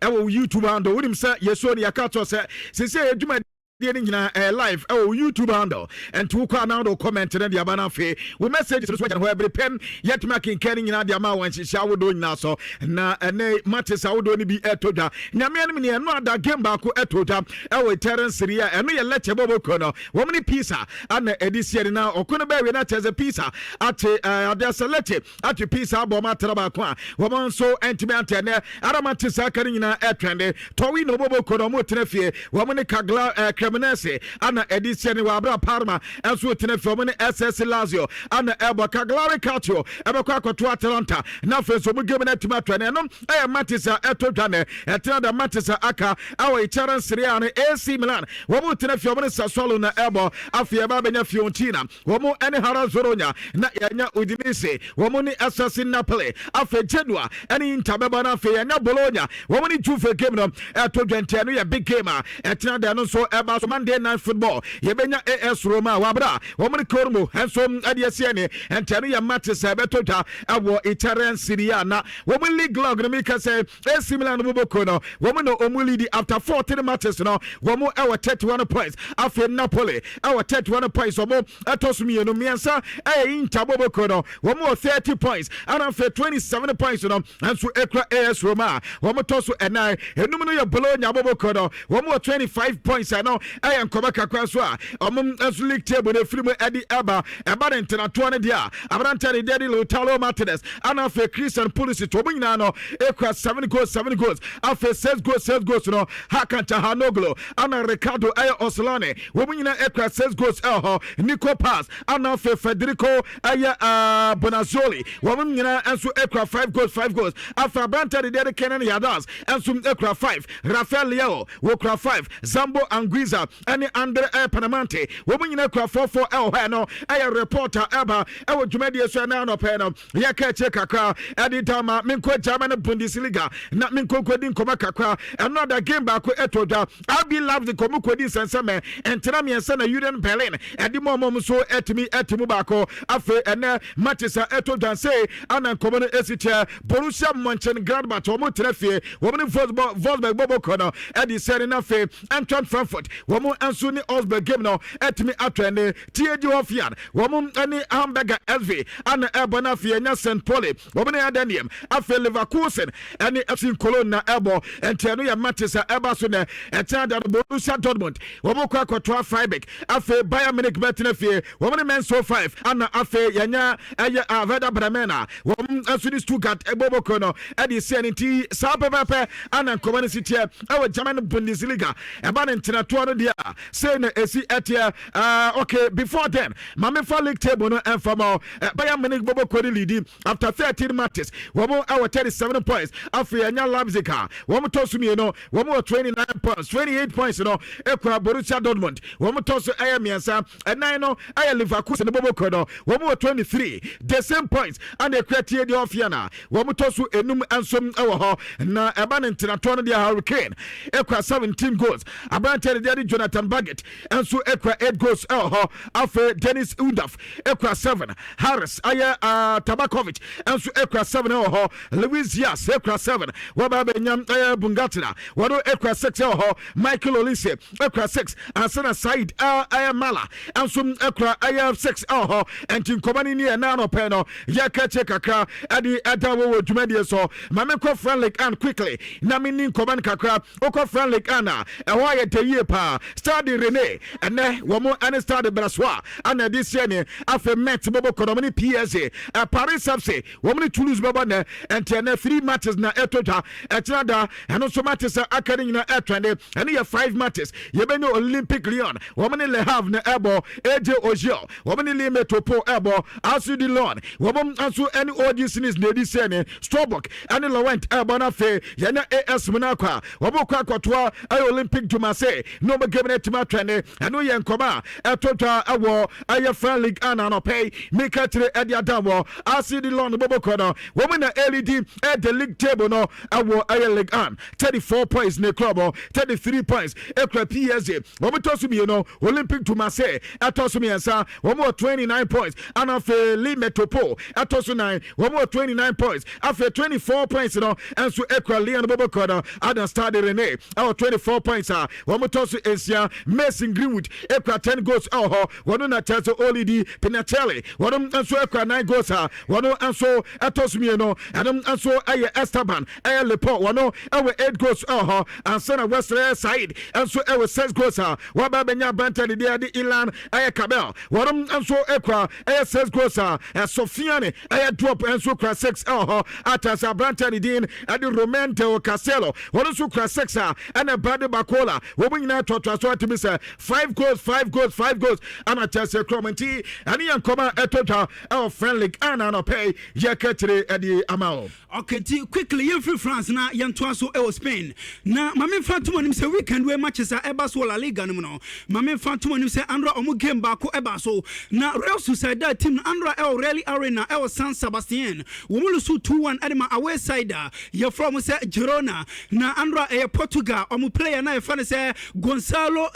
ɛwɔ YouTube handle wonim sɛ yɛso ne yɛka to sɛ sɛ adwuma live YouTube handle and to now comment and the abana fe we message where every pen yet making kenning in the amount when she shall do now so na matches I would only be etoda nyame no that game back etoda Terence Syria and me let bobo kono woman pizza and edition now or couldn't be not as a pizza at their selected at your pizza bomber trabaqua woman so intimate and aramatisa carrying a trend towi no bobo kono motrefe woman kagla Cremonese, Anna Edition Wabra Parma, and Switzerland from SS Lazio, Anna Elba Caglari Calcio, Ebaquaco to Atalanta, now for some given it to Matranum, I am Matisa Etodane, Etada Matisa Aka, our Italian Syrian, AC Milan, Womo Tenefioman Sasolo na Elbo, Afia Babena Fiorentina, Womo any Harazoronia, Nayana Udinese, Womoni Assassin Napoli, Afe Genoa, any in Tababana Fe, and Bologna, Womani Juve game, Etodentano, a big gamer, Etada so Eba. Monday Night Football. Yebenya AS Roma wabra. Woman Kormo and some Adiasiani and Tania Matis Betota awo Italian Syriana. Woman League log Namika say similar Mubokono. Woman Omulidi after 14 matches no. Woman our 31 points. After Napoli our 31 points. Woman Atosumi no Miansa in Tabobokono. Woman 30 points and after 27 points no. And so Ekra AS Roma. Woman Tosu and I and Numino Bologna Bobokono. Woman 25 points I know. I am Kobaka Kwaswa, league table, the free Eddie Abba, about Internatuan dia, Abrantani Daddy Lutalo Martinez, and after Christian Policy to win now, Equa 7 goals, after 6 goals, no, Hakan Tahanoglo, Anna Ricardo Aya Osolane, women Equa 6 goals, Nico Pass, and after Federico Aya Bonazzoli, women and so Equa 5 goals, after Abrantani Daddy Kenan Yadas, and some Equa 5, Rafael Leo, Wokra 5, Zambo Anguiza. Any under Panamante, woman in a craft 4 El Hano, a reporter Abba, our Jumedia Sanano Pano, Yaka Chekaka, Aditama, Minko German Bundesliga, not Minko Kodin Komakaka, another game back with Etoda. I'll be loved the Komukodis and Same, and Tanami and Sana Uden Berlin, and the moment so at me at Mubako, Afe and Matisa Etoda say, Anna Common Esita, Borussia Mönchengladbach, Tomo Trefe, woman Volkswagen Bobo Kono, Eddie Serena Fe, Anton Frankfurt. Woman and Sunni Osberg game now at me at any TJ Ofian, woman any hamburger LV, and Erbonafia, St. Pauli, woman Adenium, Afel Leverkusen, and FC Cologne Elbo, and Tenuya Matisa Ebasune, and Tada Borussia Dortmund, Womoka Kotra Freiburg, Afe Bayern Munich Betnefe, woman men so 5, Anna Afe Yanya, Aveda Bramena, woman and Sunni Stuttgart, Ebobokono, Eddie Sanity, Sabape, Anna Common City, our German Bundesliga, Aban Internatuan. Saying okay, before then, Mamefa League table no and from Bayern Munich Bobo Kodi leading after 13 matches. One more our 37 points. After Yanya Leipzig, one more toss me, one more 29 points, 28 points, Equa Borussia Dortmund, one more toss Ayamiansa, and 9 Aya Leverkusen Bobo Kodo, one more 23, the same points, and the criteria of Yana, one more toss Enum and some our na Aban Internatuan the Hurricane, Equa 17 goals, Aban Jonathan Baggett, and so Equa 8 goals, after Dennis Undaf, Equa 7, Harris, Aya Tabakovic, and so Equa 7, Luis Yas, Equa 7, Wababenyam Bungatina, Wado Equa 6, Michael Olise, Equa 6, and Sana Said, Aya Mala, and some Equa Aya 6, and Tim Komani and Nano Peno, Yaka Chekaka, Adi Adawo Jumedia so, Mameko Friendly and quickly, Naminin Koman Kakra, Oko Friendly Anna, and why at the year pa, Stadi Rene, and one more and started Brassois, and this year, after Met Bobo Konomani PSA, Paris Sapse, woman Toulouse Babane, and 3 matches na Etota, Etrada, and also matches are occurring in Etrande, and here 5 matches, Yebeno Olympic Lyon, woman Le Havre na Ebo, AJ Ojo, woman Le Metropo Ebo, Asu de Lon, woman Asu any audience in his lady Sene, Stobok, and LaurentEbonafe, Yana AS Monaco, Wabokwa Kotoa, Olympic to Marseille, no no game na tima twene eno ye nkoma etotwa awo aye fan league ana no pay make tire e dia damo asi di lon bobo kono women na LED at the league table no awo aye league an 34 points ne club 33 points ekra PSG women tosu bi no Olympic to Marseille atosu mi ensa women 29 points and afe Lille Metropole atosu 9 women 29 points afe 24 points no and so ekra Leon bobo kono Adam Stade Rene our 24 points are women tosu Asia Messi Greenwood ekra 10 goals wono na Chelsea Olidi Pinatelli wono anso ekra 9 goals wono anso atosmie no anum anso aye Esteban aye Lepo wono awe 8 goals and sana Wesley Said anso awe 6 goals waba benya bantani dia di Ilan aye Kabel wono anso ekra aye 6 goals Sofiane aye drop anso kra 6 atasa bantani din adi Romento Casello wono so kra 6 and Bade Bakola wobo nyina totwaso atibisa 5 goals ana Chelsea Cromenti ani yankoma etota our friend league ana no pay yaketire edi amao. Okay, quickly you free France na yantwaso e Spain na mame fantuma nim se weekend we matches a eba so La Liga no mame fantuma nim se andra omu game ba ko eba so na Real Sociedad team andra el Rally Arena el San Sebastian wo mu so 2-1 edema away side ye from se Girona na andra e Portugal omu player na e fa se Gonzalo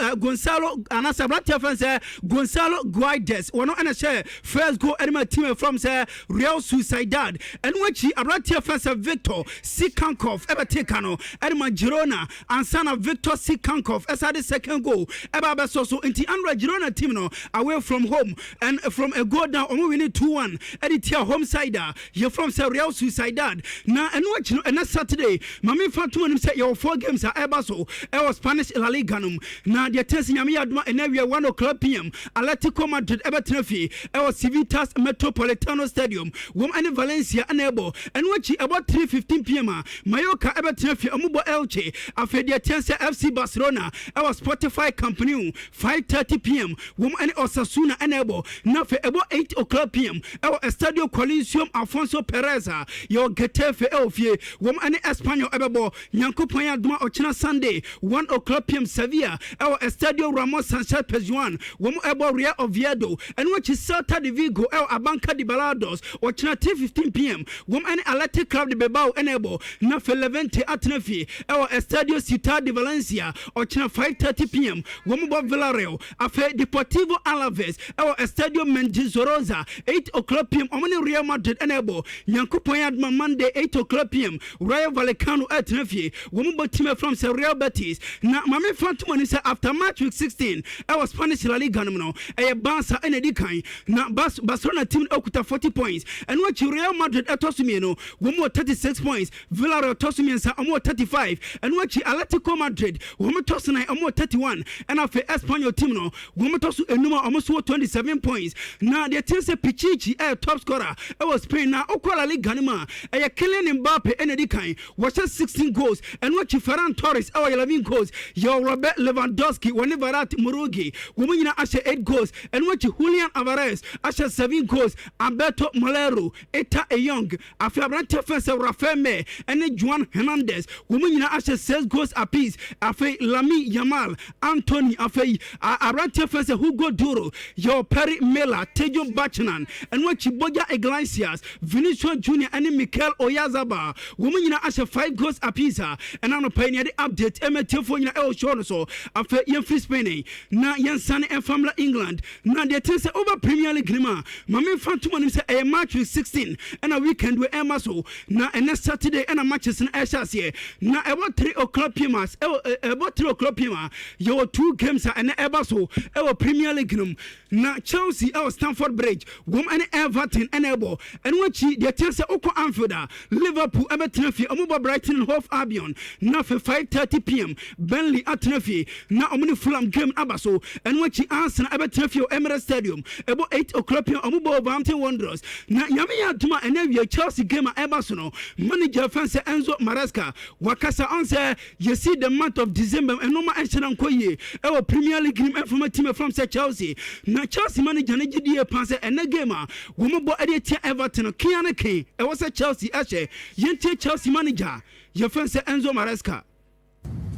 anasa bratia fa se Gonzalo Guedes wono ana share first goal edema team from se Real Sociedad and which abratia fa se Victor Sikankov eba tekano edema Girona and sana Victor Sikankov esa the second goal eba be so inti andra Girona team no away from home and from a goal down omo win 2-1 editia home side you from se Real Sociedad na and which no na Saturday mami fatu nim say your 4 games are eba so e was Spanish La Liga num na the tense nyame aduma enawia 1:00 p.m. Atletico Madrid eba tenafi e was Civitas Metropolitano Stadium wom and Valencia enable and which about 3:15 p.m. Mallorca eba tenafi omubo Elche after the tense FC Barcelona e was Spotify company 5:30 p.m. wom and Osasuna enable na for about 8:00 p.m. e was Estadio Coliseum Alfonso Perez your Getafe Elfie wom and Espanyol ebebo Nyankopon aduma ochina Sunday 1:00 p.m. Sevilla e was Estadio Ramos Sanchez Pizjuan wom ebo Real Oviedo and which is Celta de Vigo el Abanca de Balados ochina 3:15 p.m. wom and Athletic Club de Bilbao enable na for Levante atnefi e was Estadio Ciudad de Valencia ochina 5:30 p.m. wom bo Villarreal afe Deportivo Alaves e was Estadio Mendizorroza 8:00 p.m. omani Real Madrid enable Nyankopon aduma Monday 8:00 p.m. Rayo Vallecano atnefi wom bo team from Real Betis na mame fantuma ni say after match week 16 e was Spanish La Liga no e Barca enedi kan na Barcelona team okuta 40 points and which Real Madrid etosumi no wom 36 points Villarreal tosumi say omo 35 and which Atletico Madrid wom tosuna omo 31 and afi Espanyol team no wom tosu enuma omo so 27 points na the team say Pichichi top scorer e was Spain na okola Liga ma e Kylian Mbappe enedi kan was 16 goals and which Ferran Torres 11 goals your Robert Lewandowski Wanivarat Murugi womunyina ashe 8 goals and which Julian Alvarez ashe 7 goals Alberto Molero Eta Young afi Abrante Fence Rafael and Juan Hernandez womunyina ashe 6 goals apiece afi Lami Yamal Anthony afi Abrante Fence Hugo Duro your Perry Mela Tejo Bachinan and which Boja Iglesias Vinicius Jr. and Mikel Oyarzabal womunyina ashe 5 goals apiece and I'm paying the update emetifo nyina el show no so afa yen free Spain na yen sane en famla England na the thing say over Premier League ma mame fantuma nim say a match week 16 and a weekend we ema so na next Saturday and a matches in Ashas here na about 3:00 p.m. about 3:00 p.m. your 2 games and eba so our Premier League na Chelsea our Stamford Bridge wom and Everton enable and which the thing say oko Anfield Liverpool Everton fi omo Brighton and Hove Albion na for 5:30 p.m. Burnley atnefi na omni Fulham game abaso and which Arsenal abetnefi Emirates Stadium about 8:00 p.m. omo Wolverhampton Wanderers na yame yaduma enawia Chelsea game abaso no manager fans Enzo Maresca wakasa on say you see the month of December and no ma enchana nkoye e Premier League game from team from Chelsea na Chelsea manager na gidie pass and game wo bo edetia Everton kiane kin e was Chelsea ashe yente Chelsea manager your fans Enzo Maresca.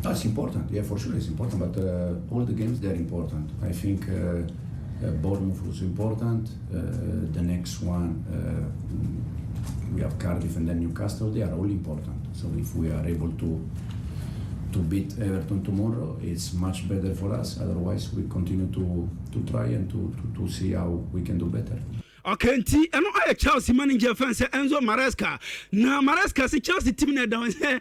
That's important. Yeah, for sure it's important. But all the games they're important. I think Bournemouth was important. The next one we have Cardiff and then Newcastle. They are all important. So if we are able to beat Everton tomorrow, it's much better for us. Otherwise, we continue to try and to see how we can do better. Okay, nti eno aye Chelsea manager fan say Enzo Maresca. Na Maresca se Chelsea team na down say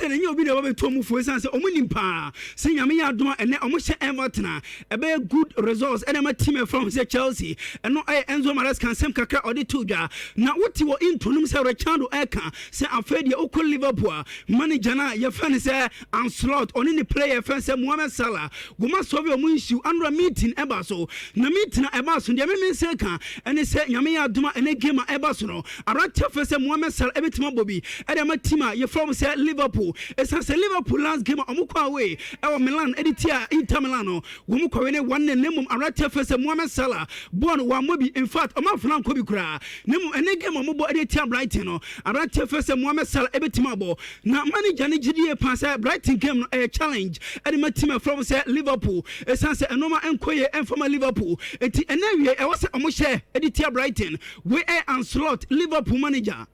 na obi na ba beto mu fo say omunim pa. Say nyame ya adoma ene omo hye Everton e be good results ene ma team from say Chelsea. Eno aye Enzo Maresca sem kakra odi tuja. Na woti wo into num say Richardo Eka say afedi okọ Liverpool manager na ye fan say Anslot oni ni player fan say Mohamed Salah. Goma so be omo issue andra meeting eba so. Na meeting eba so de me say kan ene say nyame ya adoma ene game eba so no arate fese Mohamed Salah ebetima bobi ede ma team ye from say Liverpool esa say Liverpool last game omukwa away e wo Milan editia Inter Milan no wo mukwa we ne one nemum arate fese Mohamed Salah born wa mobi in fact omafuna nko bi kura nemum ene game omubo editia Brighton no arate fese Mohamed Salah ebetima bo na manager ne gidie pa say Brighton game no a challenge ede ma team from say Liverpool esa say enoma enkoye enfoma Liverpool enti ene wie e wo say omuhye editia Brighton, we are Anslot, Liverpool manager.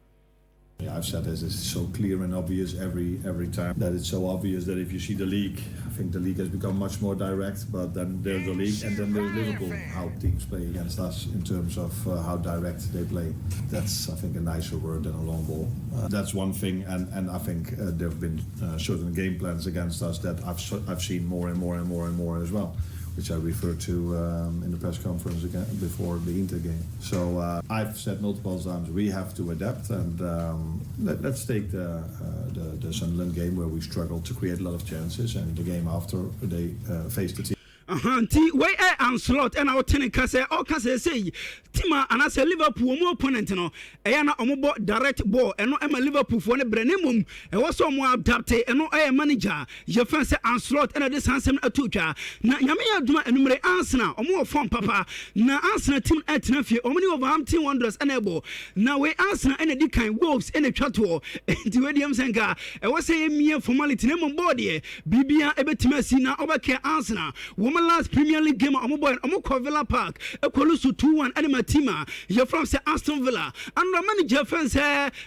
Yeah, I've said this, it's so clear and obvious every time that it's so obvious that if you see the league, I think the league has become much more direct, but then there's the league and then there's Liverpool, how teams play against us in terms of how direct they play. That's, I think, a nicer word than a long ball. That's one thing, and I think there have been certain game plans against us that I've seen more and more as well, which I referred to in the press conference again before the Inter game. So I've said multiple times we have to adapt, and let's take the Sunderland game where we struggled to create a lot of chances, and the game after they faced the team. Nti we Anslot and our tenant kase o kase say tima anase Liverpool mo opponent no e na omo direct ball eno e ma Liverpool for ne brenemum e wo so mo adapt eno e manager je fan say Anslot and this handsome atutwa na nyame aduma enumere Arsenal omo form papa na Arsenal team etna fie omo ni Wolverhampton Wanderers enable na we Arsenal and the kind Wolves in the twato nti we dem senka e wo say mie formality ne mo board e bibia e betima si na obake Arsenal last Premier League game omo Villa Park ekolusu 2-1 anima teama you from say Aston Villa and manager fans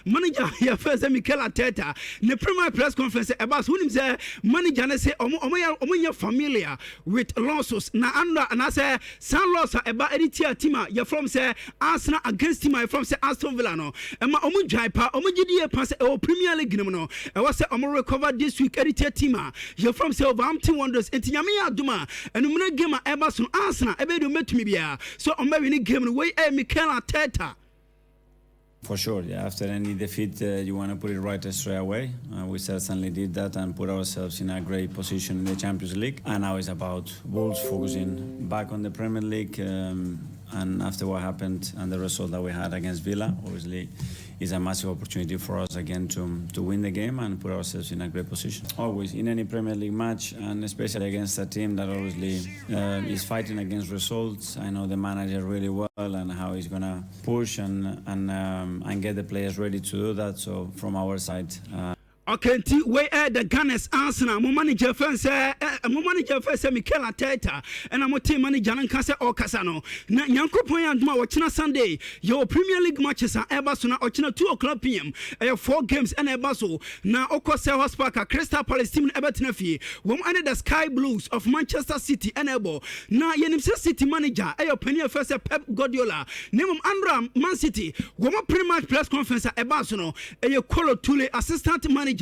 manager ya fans Mikel Arteta ne premier press conference about who him say manager na say omo ya familiar with losses na anda na say san loss eba editia teama you from say Arsenal against team from say Aston Villa no ema omo dwai pa omo gidie pa say Premier League no e was say omo recover this week editia teama you from say Wolverhampton Wanderers entinyame ya aduma enumere game Everton Arsenal ebedu metumi bia so on be win game no way Mikel Arteta. For sure, yeah. After any defeat, you want to put it right straight away. We certainly did that and put ourselves in a great position in the Champions League. And now it's about Wolves focusing back on the Premier League. And after what happened and the result that we had against Villa, obviously, is a massive opportunity for us again to win the game and put ourselves in a great position. Always in any Premier League match, and especially against a team that obviously is fighting against results. I know the manager really well and how he's gonna push and get the players ready to do that. So from our side. Okay, we the Gunners Arsenal. My manager first say Mikel Arteta, and I'm team manager and Kase or Casano. Na Yankopon and Ma watching Sunday. Your Premier League matches are Ebersona watching 2:00 p.m. 4 games and Eberso. Na Okose Hospital Crystal Palace team Everton FE. Wom under the Sky Blues of Manchester City enable. Na Yenimse City manager. Ayo Premier first Pep Guardiola. Name Andra Man City. Woma pre-match press conference Ebersono. Ayo Kolo Tule assistant manager.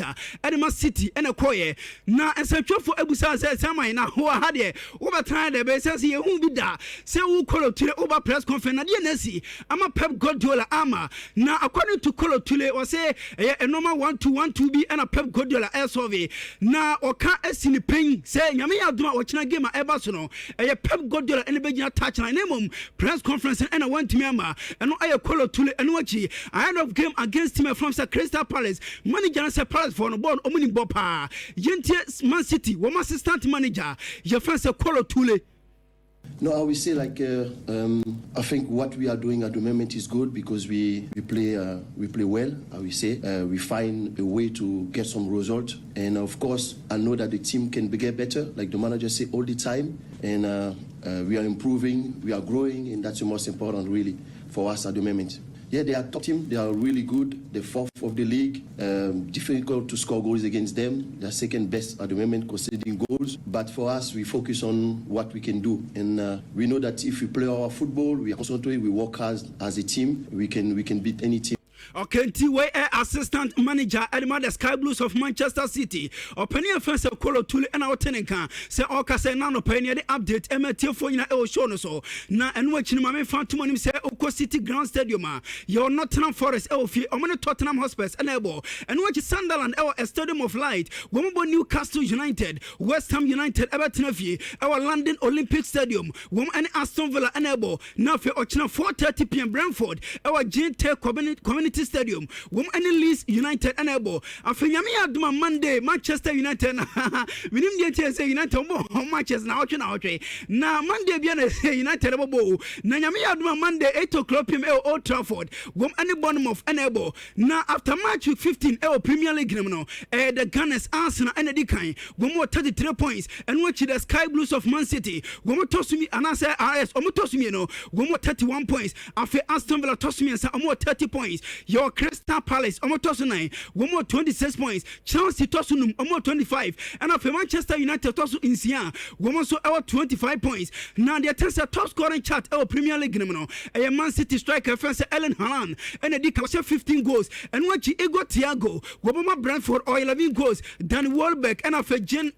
Edema City and a koye na ensetwofo ebusa say samai na ho ha de over time the best say hu bi da say wo Kolo Tule over press conference na de nasi ama Pep Guardiola ama na according to Kolo Tule o say a normal 1-2-1-2 bi and a Pep Guardiola survey na oka asini pen say nyame aduma o kina game eba so no e Pep Guardiola and be gina touch na nemum press conference and I want to member and no aye Kolo Tule and wachi ahead of game against team from Crystal Palace manager say for no ball omuni bopa yentie Man City wo assistant manager your friend say Kolo Tule No, I will say I think what we are doing at the moment is good because we play well. I will say we find a way to get some results, and of course I know that the team can get better, like the manager say all the time, and we are improving, we are growing, and that's the most important really for us at the moment. Yeah, they are top team. They are really good. They're fourth of the league. Difficult to score goals against them. They're second best at the moment conceding goals. But for us, we focus on what we can do. And we know that if we play our football, we concentrate, we work hard as a team, we can beat any team. Okay, T-Way assistant manager Edma the Sky Blues of Manchester City. Opinion fence of Kolo Tuli and our tenenka. Say Oka say nano penny the update MT for ina e show no so. Na and watching mame fan to money say Oko City Ground Stadium. You're Nottingham Forest Elfi, Omani Tottenham Hotspurs and Ebo. And watch Sunderland a Stadium of Light. Wombo Newcastle United, West Ham United, Everton FE, our London Olympic Stadium. Woman Aston Villa and Ebo. Now for Ochina 4:30 p.m. Brentford. Our GT Community Stadium, Woman Leeds United and Ebo. Afenyami Aduma Monday, Manchester United. We need to say United more matches now. Now Monday Biana United Ebo. Nanyami Aduma Monday 8:00 p.m. Old Trafford. Woman any Bournemouth and Ebo. Now after match week 15 Premier League the Gunners Arsenal and the kind. One more 33 points and watch the Sky Blues of Man City. One more toss me and I say RS. One more toss me one more 31 points. After Aston Villa toss me and say one more 30 points. Your Crystal Palace, almost 9, one more 26 points. Chelsea Tosunum, almost 25, and after Manchester United Tosu in Sia, one so our 25 points. Now the Tesla top scoring chart, our Premier League, a Man City striker, Francis Ellen Haaland, and a Dicasha 15 goals, and what you ego Thiago, Wobama Brentford or 11 goals, Dan Welbeck, and after Jan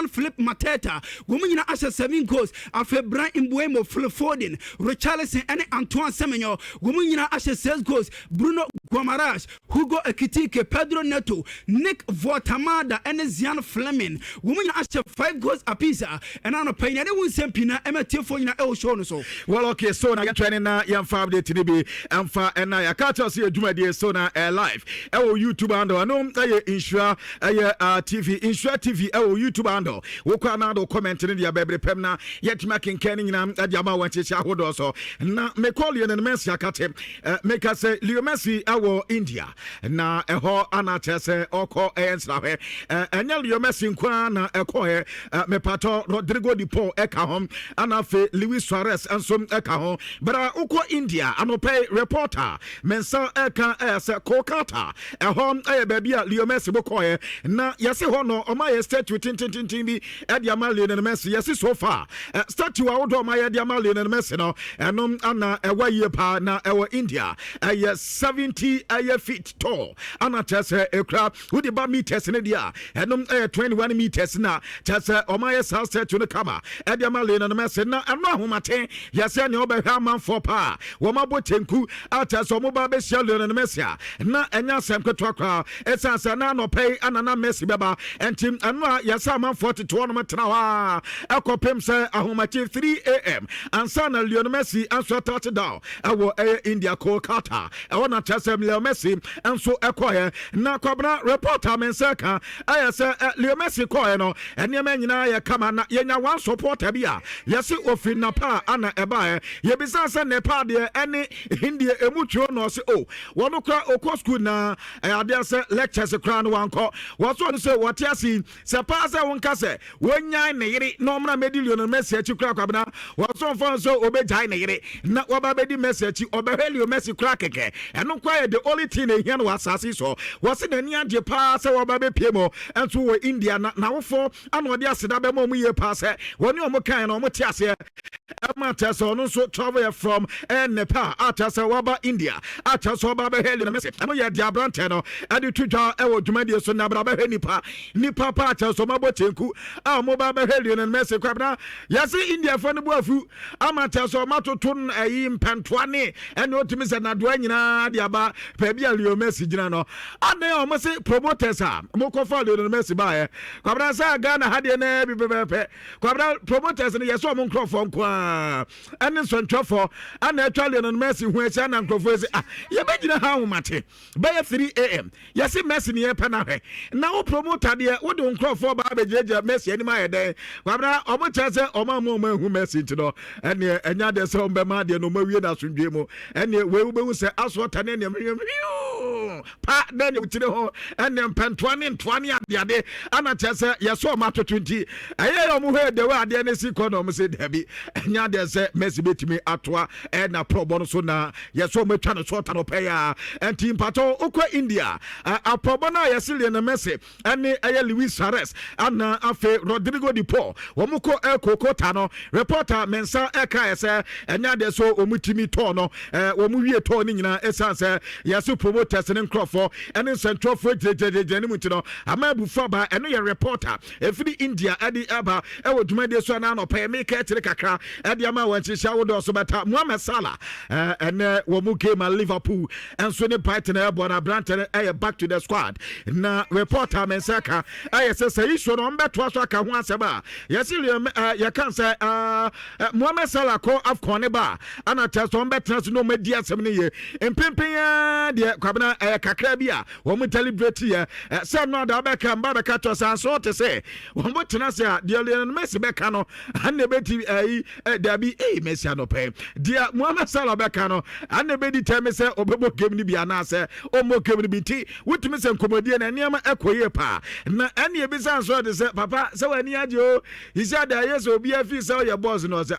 Philip Mateta, woman in Asha 7 goals, after Brian Mbuemo, Phil Foden, Richarlison, and Antoine Semenyo, woman in Asha 6 goals, Bruno Guamaraes, Hugo Ekitike, Pedro Neto, Nick Votamada, and Zian Fleming. Women asked 5 goals apiece, and on a penny, I won't send Pina, MT for El Shonoso. Well, okay, so now you're training now, young family to be and far and I can't see a Juma dear so now live. YouTube handle, I know Nhyira TV, Nhyira TV, YouTube handle. Woka now commenting in the baby Pemna, yet making Kenning at Yama when she hold also. Now, me call you and Messi, I can't make us say, Leo Messi. India na eho anatese oko ensrawe enyal yo mesin kwa na eko me pato Rodrigo Di Paul eka hom anafe Luis Suarez ensom eka hom bra uko India anope reporter mensa eka ese kokata eho bebia Leo Messi bokoye na yesi ho no o my statue tintintin bi edia ma Lionel Messi yesi so far statue awodo ma edia ma Lionel Messi no enom ana ewa ye pa na ewa India 70 feet tall. Anna Tessa aircraft with the bar meters in the year. And 21 meters now. Tessa Omaya South to the Kama. Ediamalin and the Messena and Mahumate. Yes, and your Haman for pa. Wamabo Tenku, Atas Omobabe Sheldon and Messia. Na and Yasam Katwaka. Essence and Nano pay and Anna Messi Baba. And Tim and Yasama 40 tournament now. Alco Pimsa Ahumati 3 a.m. And Sana Lionel Messi and so touchdown. Our India Kolkata. I want to tell them Leo Messi and so acquire na kwabra reporter mensaka I say Leo Messi koye no ene men nyina ye kama na yenya one supporter bia yesi ofin na pa ana eba ye bisa se ne pa de ene India emutuo no se o wono kra okọ school na ade se lectures kra no wanko woso no se wote asi se pa se wonka se wonyan ne yire no mra medi Leo Messi achi kra kwabna woso fon so obejai ne yire na waba bedi Messi achi obehwe Leo Messi kra keke eno kwa the only thing here was assassin so was in the near pass or baby pemo and to India now for and what yes that be ye pass when you kind of mutias matters on so travel from Nepal atas waba India atas waba heli Messi I know ya diabranteno and the tuja ewo dwumadi so na bra be nipa atas so mabo tenku mo ba be heli and Messi kwabna yes India for no boafu amatas so matotun mpantwane and otimi se na do nyina dia ba pebia Leo Messi jina no ade o mo se promoters mo ko fa Leo Messi ba kwabra sa Ghana hade na bi pepe kwabra promoters ne yeso mo nkrofo nkwa paa ɛne nsɔntwɔfo ana atwa Lionel Messi ho ahyia na nkurɔfoɔ sɛ yɛbɛgyina ha ahomate bɛyɛ 3 a.m. yɛse Messi ne yɛpɛ no hwɛ na wo promoter deɛ wode wo nkurɔfoɔ baa bɛgyinagyina Messi anim ayɛ dɛn kwabra ɔmo kyerɛ sɛ ɔma ahu Messi nti no ɛneɛ ɛnya deɛ sɛ ɔmbɛma deɛ no ɔmawie no asomdwe mu ɛneɛ wei wobɛhu sɛ asoɔta ne neɛ pa na ne wokyire hɔ ɛne mpɛntoa ne ntoa ne adeade ana kyerɛ sɛ yɛsɛ ɔma atoto nti ɛyɛ ɔmo hɔ ɛdɛ wɔ adeɛ no si kɔ na ɔmo sɛ dabi ɛnya deɛ sɛ Messi bɛtumi atoa ɛna prɔbɔ no so na yɛsɛ ɔmo atwa no so ɔta no pɛyɛ a ɛnti mpatɔ wokɔ India aprɔbɔ no a yɛse Lionel Messi ɛne ɛyɛ Luis Suarez ana afei Rodrigo de Paul wɔn kɔ ɛkokota no reporter mensa ɛka ɛsɛ ɛnya deɛ so ɔmo timi tɔɔ no wɔn wie tɔɔ no nyinaa ɛsan sɛ yɛse promoters ne nkorɔfoɔ ɛne nsɛntwerɛfoɔ gyinagyina ne mu nti no ama abufu aba ɛno yɛ reporter ɛfiri India ɛde aba ɛwɔ dwumadie so ana anɔpɛ meka ɛkyerɛ kakra ɛde ama wɔn nhyehyɛ awodoɔ so bɛta Mohamed Salah ɛnɛ wɔn game a Liverpool ɛnso ne Brighton ɛbɔ na Brighton ɛyɛ back to the squad na reporter mensa ka ɛyɛ sɛ sɛ issue no ɔmbɛtoa so aka ho asɛm a yɛse yɛka sɛ Mohamed Salah kɔ AFCON ne ba ana kyerɛ sɛ ɔmbɛtena so na ɔmadi asɛm no yɛ mpempenya deɛ kwabena kakra bi a wɔn deliberate yɛ sɛ no ada bɛka mba bɛka to sɛ so te sɛ wɔn bɛtena sɛ deɛ Lionel Messi bɛka no anna bɛti dabi Messi anɔpɛ deɛ Mohamed Salah bɛka no anna bɛdi tɛm sɛ ɔbɛbɔ game no bi anaasɛ ɔmmɔ game no bi ti wotumi sɛ nkɔmmɔdie na nneɛma ɛkɔ yie paa na ɛne ebisa nso de sɛ papa sɛ w'ani agye o yisa da yɛ sɛ obi afi sɛ ɔyɛ boss no sɛ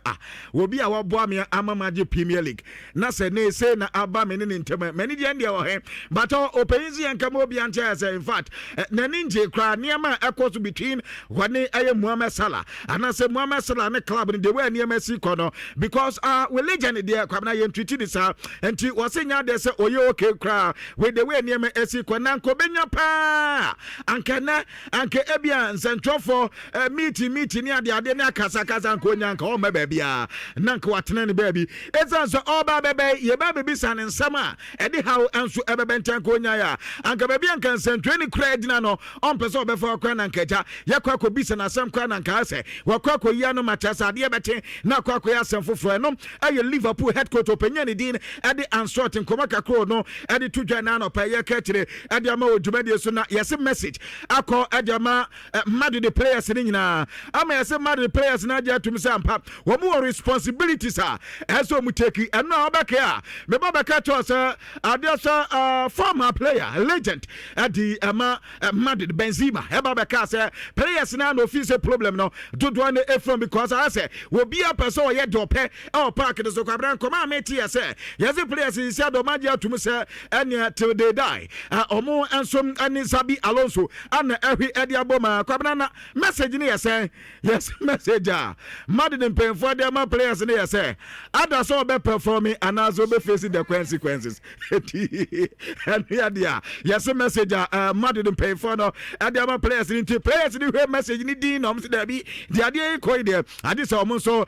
obi a wɔboa me ama magye Premier League na sɛ ne se na aba me ne ntɛm mani deɛ ndeɛ wɔ he but ɔpɛyin si yɛn kama obi ankyɛ sɛ in fact n'ani ngye kora nneɛma ɛkɔ so between wɔne ɛyɛ Mohamed Salah anaasɛ Mohamed Salah ne club no de wɔ nneɛma si kɔ no because we legend deɛ kwabena yɛn treaty ne saa nti wɔse nya deɛ sɛ ɔyɛ okay kora we de wɔ nneɛma esi kɔ na nkɔbɛnya paa anka ebia nsɛntwɔfo meeting ne ade ne akasakasa nkonya nka ɔma baabi a na nka watena ne baabi ɛsan so ɔba bɛbɛ yɛba bɛbi sa ne nsɛm a ɛde haw nso ɛbɛbɛ nkyɛn nkonya ya anka baabi anka nsɛntwɛ ne kura adina no ɔmpɛ sɛ ɔbɛfa ɔkora na nkagya yɛkɔ akɔbi sa n'asɛm kora na nka sɛ wɔkɔ akɔyia no makyɛ sɛ adeɛ bɛte na akɔ akɔyɛ asɛm foforɔ ɛnom ɛyɛ Liverpool head coach ɔpɛnya ne din ɛde ansort nkɔmɔ kakro no ɛde to dwa na anɔpɛ yɛka kyerɛ ɛde ama wɔ dwumadie so na yɛse message akɔ ɛde ama Madrid players ne nyinaa ama yɛse Madrid players na agye atum sɛ ampa wɔn wɔ responsibilities a ɛsɛ ɔmu take ɛno a ɔbɛka a meba bɛka kyerɛ sɛ adeɛ sɛ former player legend ɛde ama Madrid Benzema ɛba bɛka sɛ players na no feel say problem no dodoɔ ne efrom because I say obi a pɛ sɛ ɔyɛ dɔpɛ ɛwɔ park ne so kwabra nkɔmɔ a meti yɛ sɛ yɛse players yi sɛ dɔm agye atum sɛ ɛnea till they die ɔmo nso ɛne Sabi Alonso ana ɛhwi ɛde abɔ ma kwabra na message ne yɛ sɛ yes message a Madrid mpɛnfoɔ de ama players ne yɛ sɛ ada sɛ ɔbɛ perform anaasɛ ɔbɛ face the consequences ɛno yɛ deɛ yɛse message a Madrid mpɛnfoɔ no ɛde ama players ne nti players ne hwɛ message ne din na ɔmo sɛ dabi deɛ adeɛ yi kɔi deɛ ade sɛ ɔmo nso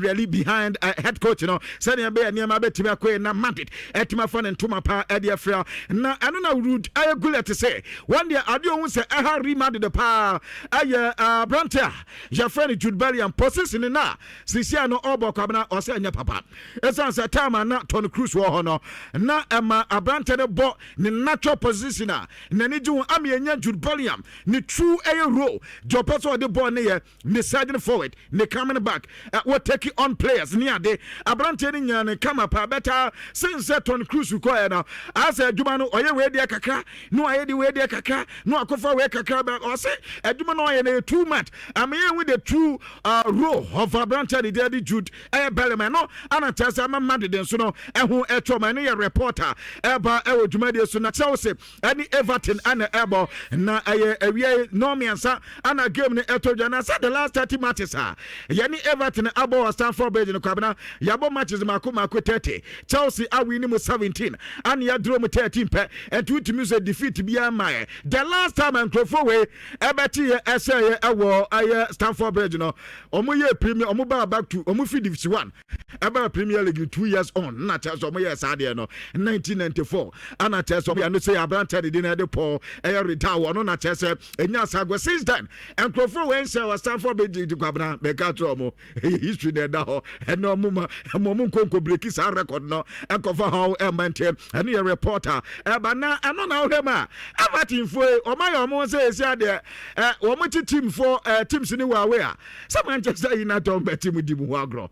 really behind head coach no sɛdeɛ ɛbɛyɛ nneɛma bɛtumi akɔi na Madrid ɛtumi afa ne ntoma paa ɛde afra na ɛno na Ruud ɛyɛ gulet sɛ wɔn deɛ adeɛ ɔho sɛ ɛha Real de paa ɛyɛ aberante a yɛfrɛ no Jude Bellingham position na sisia no ɔbɔ kwabena ɔsɛ ɛnyɛ papa ɛsiane sɛ time a na Toni Kroos wɔ hɔ no na ɛma aberante no bɔ ne natural position a n'ani gye ho ama yɛnya Jude Bellingham ne true ɛyɛ role deɛ ɔpɛ sɛ ɔde bɔɔ ne yɛ ne siding forward ne coming back wɔ take on players ne ade aberante no nyina ne kama paa bɛtaa since sɛ Toni Kroos kɔɛ no asɛ adwuma no ɔyɛ wei deɛ kakra na ɔyɛ de wei deɛ kakra na akɔfa wei kakra bɛ ɔsɛ adwuma no ɔyɛ no too much ama yɛn with the true role of aberante de deɛ de Jude ɛyɛ Bellingham no ana kyerɛ sɛ ama Madrid nso no ɛho ɛtɔ ma ne yɛ reporter ɛba ɛwɔ dwumadie so na Chelsea ɛne Everton ana ɛbɔ na ɛyɛ awie no mmiɛnsa ana game no ɛtɔ dwa na sɛ the last 30 matches a yɛne Everton abɔ wɔ Stamford Bridge no kwabena yɛabɔ matches mako 30 Chelsea awi ne mu 17 ana yɛaduro mu 13 pɛ ɛnti wotumi sɛ defeat biara ma the last time nkurɔfoɔ wei ɛbɛte yɛ ɛsɛ yɛ ɛwɔ ɛyɛ Stamford Bridge no omo ye premier omo back to omo fi division 1 aba Premier League 2 years on na tell so omo ye saa de no 1994 ana tell so ya no say Abranta de na de Paul retire no na tell say enya sago since then enkrofo when say was Stamford Bridge di kwabna be ka tro omo history there da ho eno omo mo nkonko break sa record no enkofa how maintain and your reporter but na ano na wo ma avatin fo o ma yo mo say sia de wo mo team for teams ni wa we a some Manchester United bet team di mu agro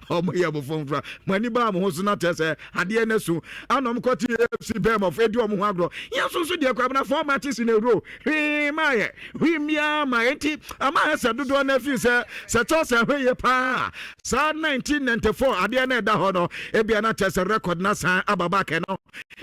o mo ye bo fon fra mani ba mo so na tese ade na su anom ko ti FC Bem of edi o mo agro yan so so de kwa na 4 matches in a row maye mia ma enti ama se dodo na fi se chose we ye pa sa 1994 ade na da ho no e bia na tese record na san ababa ke no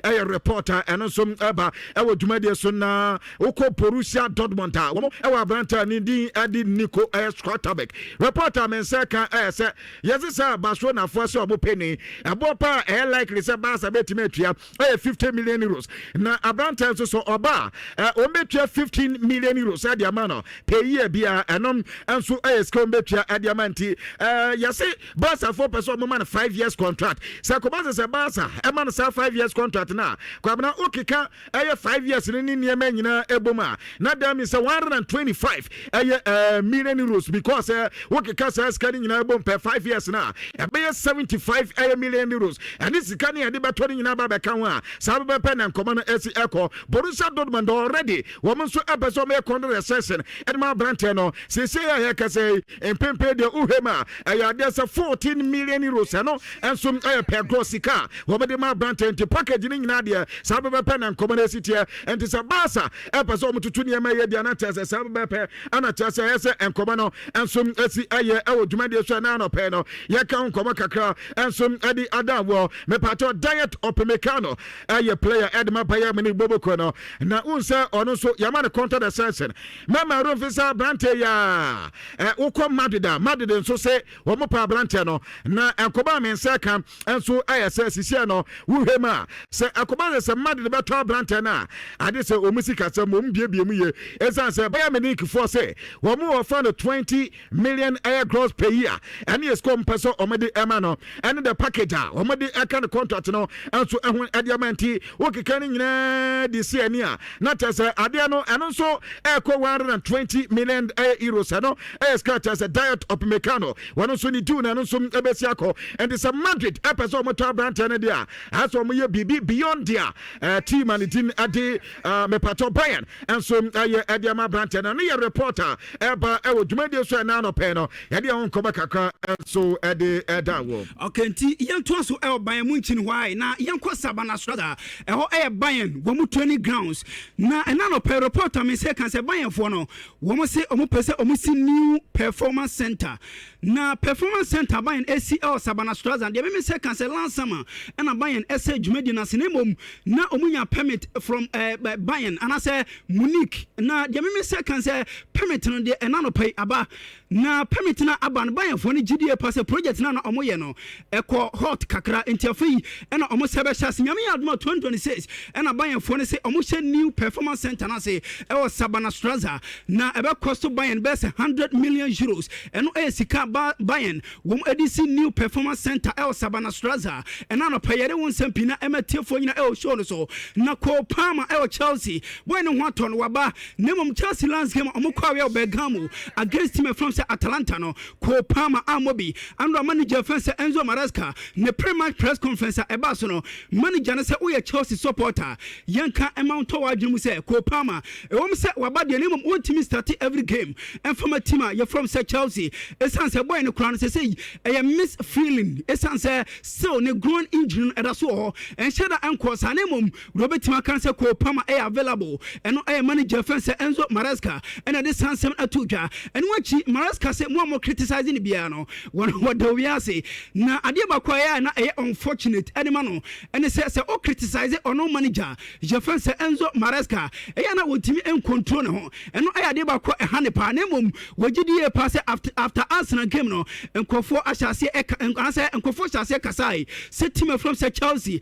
e reporter eno so eba e wo dwumade so na uko Borussia Dortmund a wo e wa Abranta ni din adi Nico Scotterbeck reporter men say kan say yes sir Barcelona for so obo penny abo pa e likely say Barca betime atua 50 million euros na Abranta so oba o metua 15 million euros adi amano per year bia enom enso ska metua adi amanti yes Barca for person mo man 5 years contract say ko Barca say Barca e man say 5 years contract na kwabna okika 5 years ni niema nyina eboma na dem is 125 million euros because okika say scanning nyina ebom per 5 years na e be 75 million euros and this scanning e de beto nyina ba be kan wa sa be pen and common esi echo Borussia Dortmund already woman so ebeso me contract session edma Abranta no say ya ka say empempe de uhema ya de 14 million euros no and so per grossika wo be ma Abranta into package ni nyina de sa be pen and common esi tie and this Barca ebeso mututu ne ma ye dia na tese sa be pe ana tese ese en common and so esi aye e wo dwumade so na no pe no ye kan komo kakra and so edi adawo me pato diet opemekano aye player edma paye mini boboko no na unsa ono so yama ne contract the season mama Rufisa Abranta ya ukọ Madrid so say wo mo pa Abranta no na enkoba men se kan enso aye se sisia no wuhema se akoba se Madrid beto Abranta na ade se omusika se mo mbiebie mu ye esan se Bayern Munich for say wo mo offer no 20 million air gross per year and yes come person omede ema no and the package omede aka the contract no enso ehun adiamanti wokeka ni nyina di se ani a na tese ade no eno so eko 120 million euros no eska tese diet of mechano one so ni do na no so ebesi akọ and it's a Madrid episode moto Abranta na dia as o ye bibi beyond dia team and team ade me pato Bayern and so aye adiama Abranta na ye reporter eba e wo dwumade so na no pe no ye de on koba kakra so ede eda wo okay nti yento so e Bayern Munich why na yenko Sabana Strada e ho e Bayern wo mu 20 grounds na ena no pe reporter me say kan say Bayern fo no wo mo say o mo pese o mo si new performance center na performance center Bayern ACL Sabana Strada de me say kan say lansama ena Bayern ese dwumade na sinemom na o munya permit from Bayern and I say Munich na de me say kan say permit no de ena no pay aba na permit na aba no Bayern fo ni GDA pass project na omo ye no ekọ hot kakra interfere ena omo sebe chance nyame admo 2026 ena Bayern fo ni say omo she new performance center na say e was Sabana Straza na ebe cost Bayern best 100 million euros eno e sika Bayern wom edisi new performance center e was Sabana Straza ena no payere won sampi na emete fo nyina e o show no so na ko Palmer e o Chelsea boy no hoton waba nemom Chelsea last game omo kwa we Bergamo against team from say Atalanta no ko Palmer amobi and manager fence Enzo Maresca ne pre-match press conference e ba so no manager na say we Chelsea supporter yanka amount to wadwum say ko Palmer e wom say waba de nemom won team start every game and from a team you from say Chelsea esan say boy no crown say e miss feeling esan say still ne grown injury e da so and sheda anko sa nemom Robert Makan say ko Palmer e available and no e manager fence Enzo Maresca and this handsome atudwa and wachi Maresca say more criticizing the biano what do we say na ade ba kwa ya na e unfortunate anima no and say o criticize or no manager je fence Enzo Maresca e ya na wotimi en control ne ho and no ade ba kwa e hane pa na mom wagidi e pass after Arsenal game no nkofo ahyase anase nkofo ahyase kasai se team from say Chelsea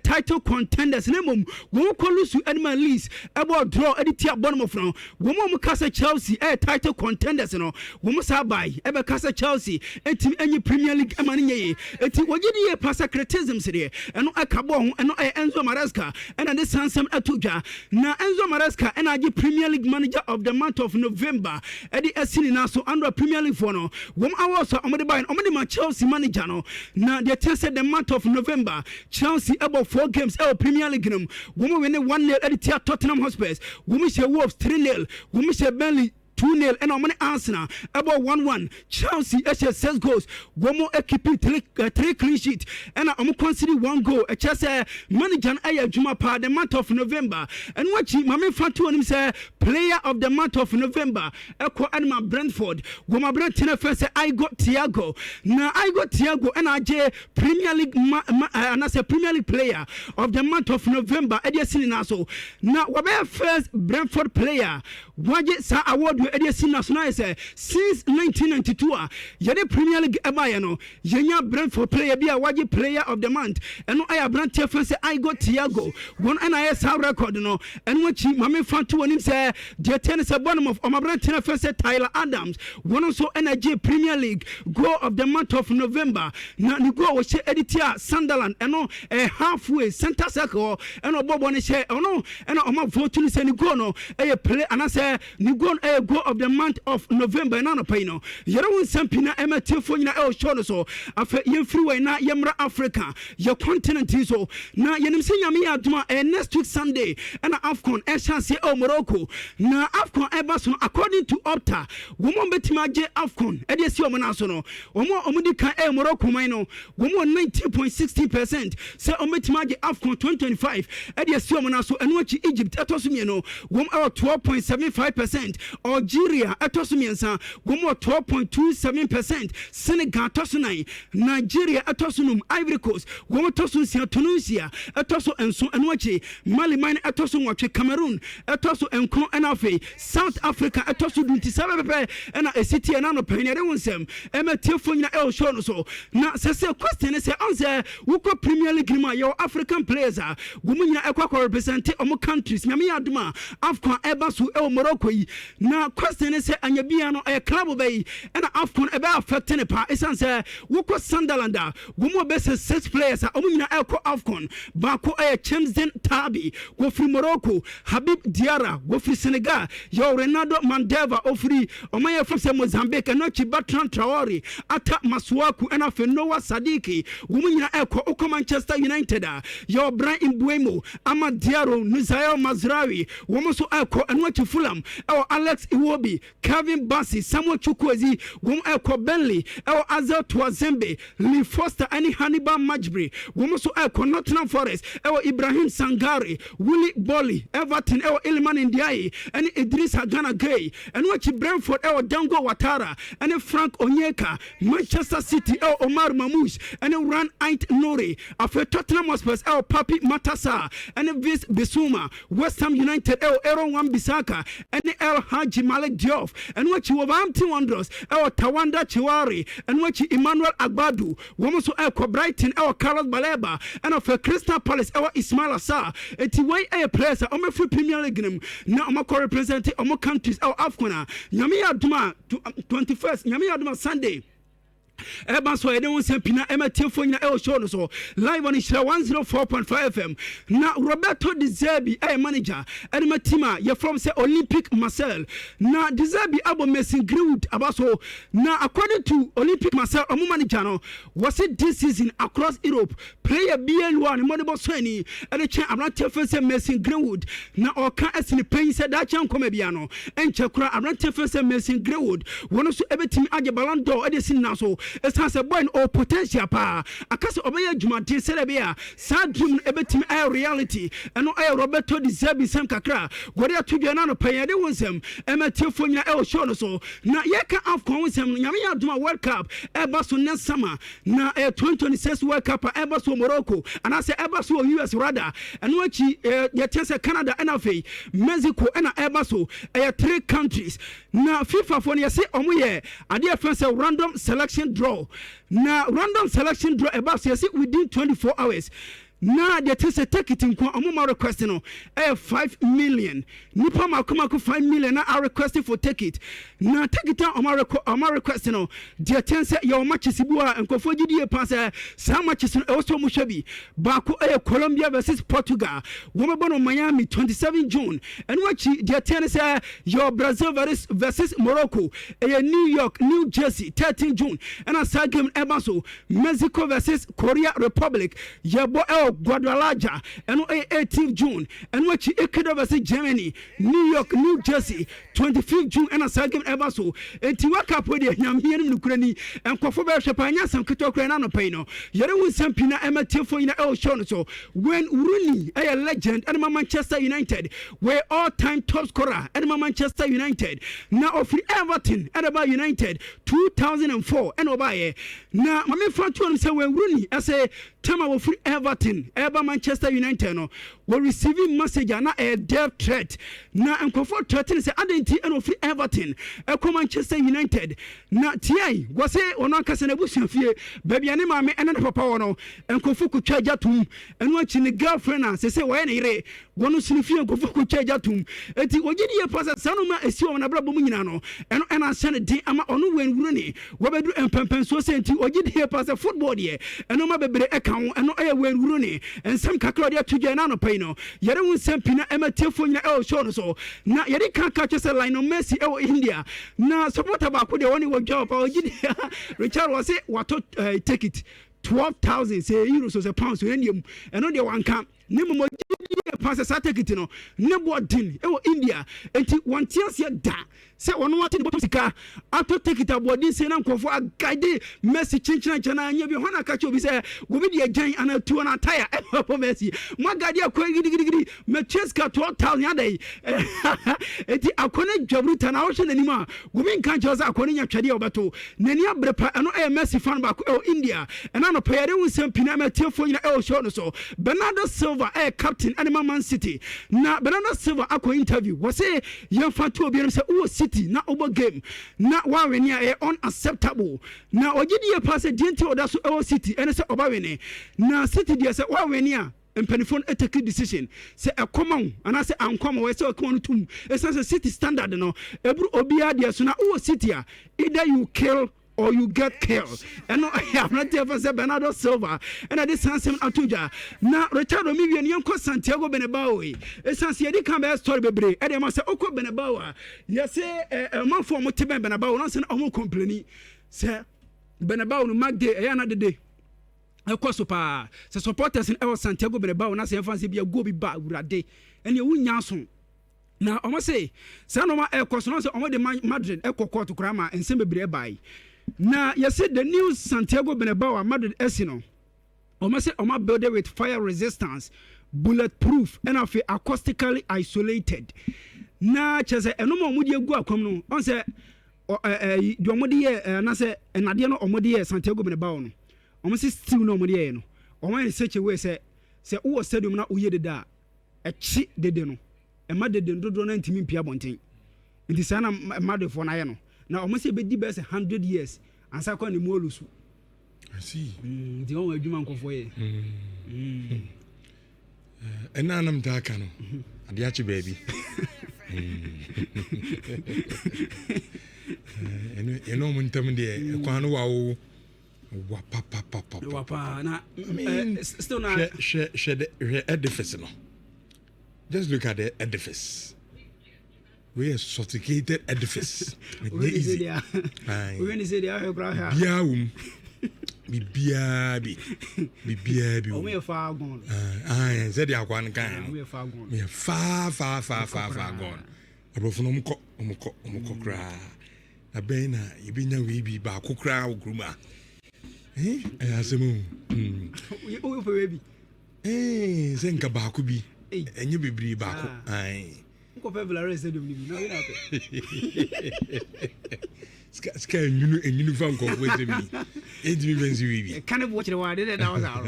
title contenders na mom wo kolusu animal lease ebo draw editia bonum from wo mom kasa Chelsea title contenders no wo mo sa bai ebe kasa Chelsea etim enyi Premier League amane nyeye eti wogidi ye pasa criticism se eno akabo ho eno Enzo Maresca ena de sansem atudwa na Enzo Maresca ena agi Premier League manager of the month of November edi asini na so under Premier League for no wom awoso omode bai omode ma Chelsea manager no na they tell said the month of November Chelsea about 4 games Premier League num wom win 1-0 edi Tottenham Hotspur wom she Wolves 3-0 wom she Burnley 2-0 and on Arsenal about 1-1 Chelsea 6 goals one more keeping 3 clean sheet and I'm consider 1 goal a chess manager Juma Pa the month of November and watch Mami Fatu and him say player of the month of November Echo Anima Brentford Goma Brenton first I got Thiago now I got Thiago and I Premier League and I say Premier League player of the month of November Ediasin Naso now what first Brentford player Waje sa award Ediasin National say since 1992 yede Premier League ebaya no yenya Brentford player be a waje player of the month and I Brentford say I got Thiago one and I sa record no and what Mami Fantu on him say the tennis a bottom of Brentford first Tyler Adams one also energy Premier League goal of the month of November na ni goal was editia Sunderland and no halfway center circle and no bobo ni share no and no vote ni say ni goal no play and I say ni goal goal of the month of November na no pay no yero won sampina emetifo nyina show no so afa yen free way na yemra Africa your continent so na yenim se nyame aduma next week Sunday and AFCON chance Morocco na AFCON ebaso according to Opta womo betima je AFCON e de si omo na so no omo di kan Morocco man no womo 19.16% say omo betima je AFCON 2025 e de si omo na so eno achi Egypt etoso me no womo 12.75% Algeria etoso me nsa womo 12.27% Senegal etoso 9 Nigeria etoso num Ivory Coast womo etoso sia Tunisia etoso enso eno achi Mali man etoso nwatwe Cameroon etoso enko enafe South Africa etoso dunti sabepe ena city ena no penere wonsem emetifo nyina show no so na se question say answer wukọ Premier League ma your African players gumu nyina ekwa represent omo countries nyame aduma AFCON ebaso Morocco yi na question say anya bia no club bay ena AFCON ebe affect ne pa esanse wukọ Sunderland gumu be 6 players omo nyina ekọ AFCON ba ko Champions Tabi go free Morocco Habib Diarra go free Senegal your Ronaldo Mandeva ofri omaya from Mozambique no Bertrand Traore ata Masuaku and afa Noah Sadiki wumunyina eko Manchester United your Brian Mbuemo Amad Diarra Nuzael Mazraoui womuso eko enwachi Fulham Alex Iwobi Kevin Bassey Samuel Chukwueze wum eko Burnley Azel Tuazembe Lee Foster and Hannibal Majbri womuso eko Nottingham Forest Ibrahim Sangare Willie Bolly Everton Ilman Ndiaye and Idris Hagana Gay and watch Brentford Dango Watara and Frank Onyeka Manchester City Omar Mamouche and Ran Ait Nori after Tottenham Hotspur Papi Matassa and Vis Bissouma West Ham United Aaron Wan-Bissaka and El Haji Malik Diop and watch Wolverhampton Wanderers Tawanda Chiwari and watch Emmanuel Agbadu Womoso Brighton Carlos Baleba and of Crystal Palace Ismail Assar etiway players o free Premier League na o ko represent o countries AFCON nyame aduma 21st nyame aduma Sunday Eba so ede won sempina emetifo nyina show no so live on Nhyira 104.5 FM na Roberto De Zerbi manager enema team ye from say Olympic Marseille na De Zerbi abo Messi Greenwood abaso na according to Olympic Marseille omo manager no was it this season across Europe player BL1 modebo so ani ede chen abrante say Messi Greenwood na oka asini pen say da chen koma bia no enche kura abrante say Messi Greenwood wono so ebetimi age Ballon d'Or ede sin na so it has a boy or potential pa akase obeye dwumade selebia sad dream ebetimi reality eno Roberto De Zerbi sem kakra gore atudwa na no panyade wonsem emetifo nyina show no so na yeka AFCON wonsem nyame aduma World Cup eba so next summer na 2026 World Cup eba so Morocco and I say eba so US rather eno achi ye tese Canada and afi Mexico and eba so 3 countries na FIFA for you say omoye ade friend say random selection draw na random selection draw about say within 24 hours na the thing say take it in kwa request no 5 million nipa makoma 5 million na are requesting for take it na take it on request no the thing say your matches bu a nkofo gidie pass some matches no also mo hwabi ba ko Colombia versus Portugal wo mebo no Miami 27 June and watch the thing say your Brazil versus Morocco New York New Jersey 13 June and a side game Ebaso Mexico versus Korea Republic yebo Guadalajara and 18th June and watch Ecuador versus Germany New York New Jersey 25th June and a second ever so and Tiwaka put the Yamian Ukraine and Kofoba Shapanya some Kitokran Pano Yere win Sampina Ematil for in El Shon so when Rooney a legend and Manchester United were all-time top scorer and Manchester United now of Everton and about United 2004 and Obaye now my friend to him say when Rooney I say time of free Everton Ever Manchester United no were receiving message na a death threat na enkofo threaten say identity and free Everton e Manchester United na TI was say ono akase na busuafie baby ane maame ene na papa wono enkofo kutwa jatum eno achi ne girlfriend na say why na ire wono sunifie enkofo kutwa jatum enti ogidi ye pasa sanoma esi o na brabo mu nyina no eno ena sene din ama ono wenwuru ni wobedu empempen so say enti ogidi ye pasa football ye eno ma bebre eka eno eye wenwuru ni ensem kakra dia tuje na no pai no yere won sempina ematefo nyina e o show no so na yere kaka chese Lionel Messi e India na supporter ba ko de woni wo job ogidi Richard was say wato take it 12,000 say euros or pounds when you and on the one camp nemo pass a take it no nebo din e India enti one tears ya da say one what in bottom sika auto take it about this say na nkofo agade Messi chinchina chana anya bi hona ka cho bi say go bi de agyan ana tu na tire e for Messi mo agade akwa gidi me cheska 12,000 adai enti akone dwabruta na wo hwe nanima go bi nkan cho say akone nya twade obeto nani abrepa eno e Messi fan ba ko India ena no payere won sempina matefo nyina e show no so Bernardo Silva captain Animal Man City na Bernardo Silva akọ interview was say yan fatu obi say o City na obo game na wa weni e unacceptable na ogidi ye pass dienti oda so o City ene say oba weni na City dia say wa weni a mpanifon take decision say ekoma ana say ankoma we say ekoma no tum e say City standard no ebru obi a dia so na o City a either you kill or you get killed. And no, I have not ever said Bernardo Silva. And I did Sansem Atuja. Now, Richard Omivian, young Santiago Benabawi. Essence, you come back story, baby. And I must say, Oko Benabawa. Yes, a month for Motiban Benabawa, not an almost complaining. Sir, Benabawa, no mag day, another day. Of course, the supporters in our Santiago Benabawa, and I say, fancy be a go be back with a day. And you win Yanson. Now, I must say, Sanoma Air Cost, no, on the Madrid, Echo Court to Krama, and Sembe by. Now, you said the new Santiago Bernabeu Madrid Esino. Almost say Oma building with fire resistance, bulletproof, and acoustically isolated. Now, Chese, and no more would you go come no. On say, do Modi, and I say, and Adiano Omodi Santiago Bernabeu. Almost still no Modiano. Or in such a way, say, who said you not weird da a cheat de deno. A mother didn't do anything in Piabonting. It is a mother for Niano. Now, almost a bit best 100 years, and so on the Molusu. I see. The only human convoy. And now I'm Dakano, and the Archie baby. And you know, when Tammy, a Quano, Wapa, still not shed edifice. Just look at the edifice. We are sophisticated edifice. We're going to say they are Biaum. Be we are far gone. I said, "I want kind. We are far gone. We are far gone. Above Omoko cry. A bena, you be no we be back, cry, gruma. Eh, as a moon. We over baby. Eh, Zenka Bakubi. And you be back. Aye. Scare you and uniform with me. It's me when you kind of watch the water that I was out.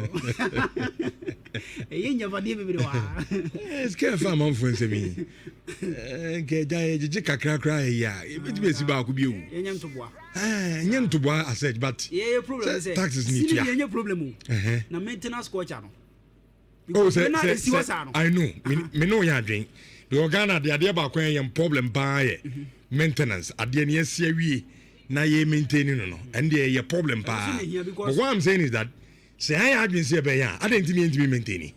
A never did it. It's care for my friends. Me. nke jiji kakra ya ebiti besi ba ku bi o yenye ntoboa nye ntoboa asset but taxes need to yenye problem na maintenance culture no oh say I know me know ya adwen the organa de ade ba kwan yem problem ba ye maintenance ade ne yasia wie na ye maintaining no and the ye problem pa but what I'm saying is that say I adwen say be ya ade ntimi maintaining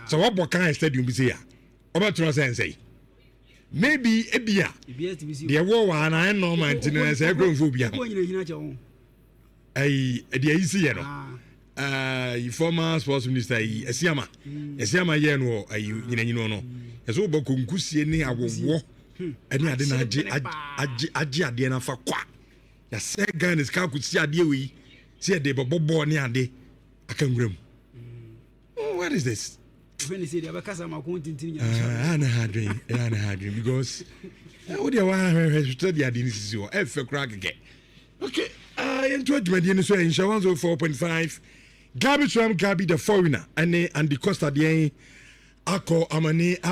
so what bokan stadium bi say ya obatro say maybe ebia the war one I know maintenance e grow phobia ai the easy you know former sports minister Esiama ye no nyina no eso bo konkusie ni awowo ani ade na age ade na fa kwa ya se gan is ka kusi ade wi se de bobo ni ade akanwuram what is this when he said the abakasa ma ko tintin ana hadrin because what do you want study ade ni sisi o e fe kra gege okay into adwumadi ni so in 104.5 Gabi the foreigner and the Costa Dien Ako Amani